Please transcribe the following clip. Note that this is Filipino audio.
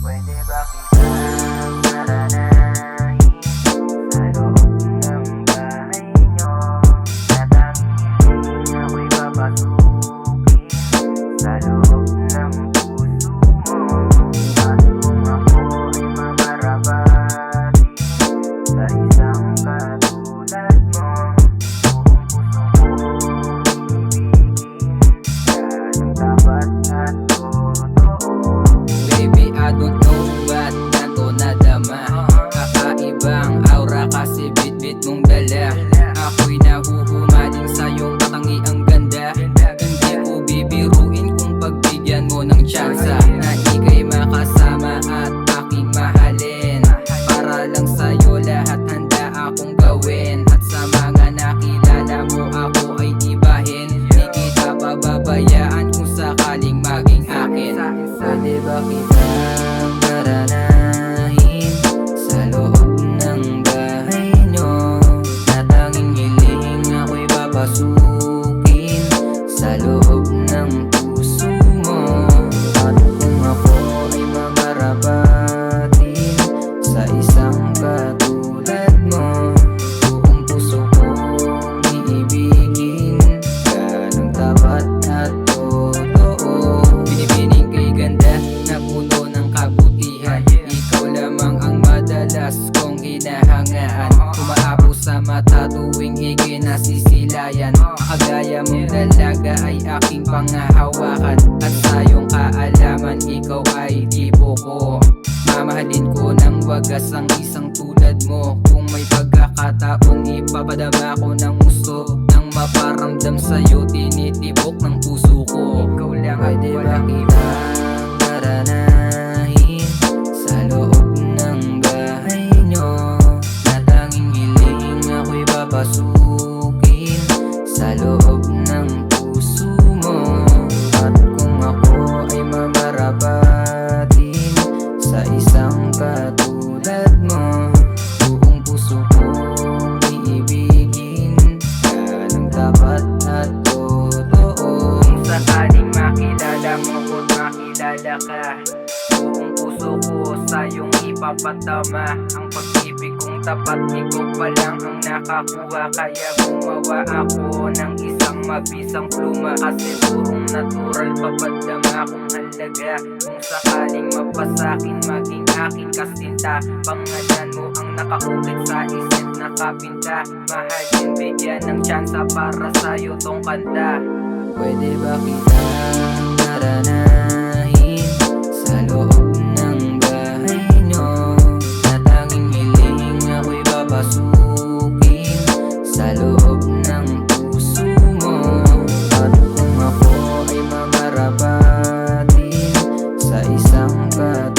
Pwede ba kitang naranahin sa loob ng bahay nyo? Na tanging hiling ako'y papasukin sa loob ng puso mo. At kung ako ay mamarabati sa isang katulad mo, buong puso kong ibigin ka ng tapat at totoo. Baby, I don't know ba't nato nadama. Kakaibang aura kasi bit-bit mong dala. Ako'y nahuhumaling sa iyong katangiang ganda. Hindi ko bibiruin kung pagbigyan mo ng tsansa na ika'y makasama at aking mahalin. Para lang sa'yo lahat handa akong gawin. At sa mga nakilala mo ako ay ibahin. Di kita pababayaan kung sakaling maging akin. Pwede ba kitang naranahin sa loob ng bahay nyo? Na tanging hiling ako'y papasukin sa loob ng puso mo. At kung ako ay mamarapatin sa isang katulad mo, buong puso kong iibigin ka ng tapat at totoo. Binibining kay ganda na puno ng kabutihan. Ikaw lamang ang madalas kong hinahangaan. Umaapo sa mata tuwing ikinasisilayan. Kagaya mong dalaga ay aking pangahawakan. At sa iyong kaalaman ikaw ay tipo ko. Mamahalin ko ng wagas ang isang tulad mo. Kung may pagkakataon ipapadama ko ng gusto nang maparamdam sa'yo tinitibok ng puso ko. Ikaw lang ang Pwede ba walang kitang naranahin sa loob ng bahay nyo? Na tanging hiling ako'y papasukin sa loob ng puso mo. At kung ako ay mamarapatin sa isang katulad mo, buong puso kong iibigin ka ng tapat at totoo. Kung sakaling makilala mo ko't makilala ka, buong puso ko sa iyong ipapatama. Ang pag-ibig kong tapat, ikaw pa lang ang nakakuha. Kaya gumawa ako ng isang mabisang pluma. Kasi purong natural papadama kong halaga. Kung sakaling mapasakin maging akin kasinta, pangalan mo ang nakaukit sa isip nakapinta. Mahalin bigyan ng tsansa para sa'yo tong kanta. Pwede ba kitang naranahin sa loob ng bahay nyo? Na tanging hiling ako'y papasukin sa loob ng puso mo. At kung ako ay mamarapatin sa isang katulad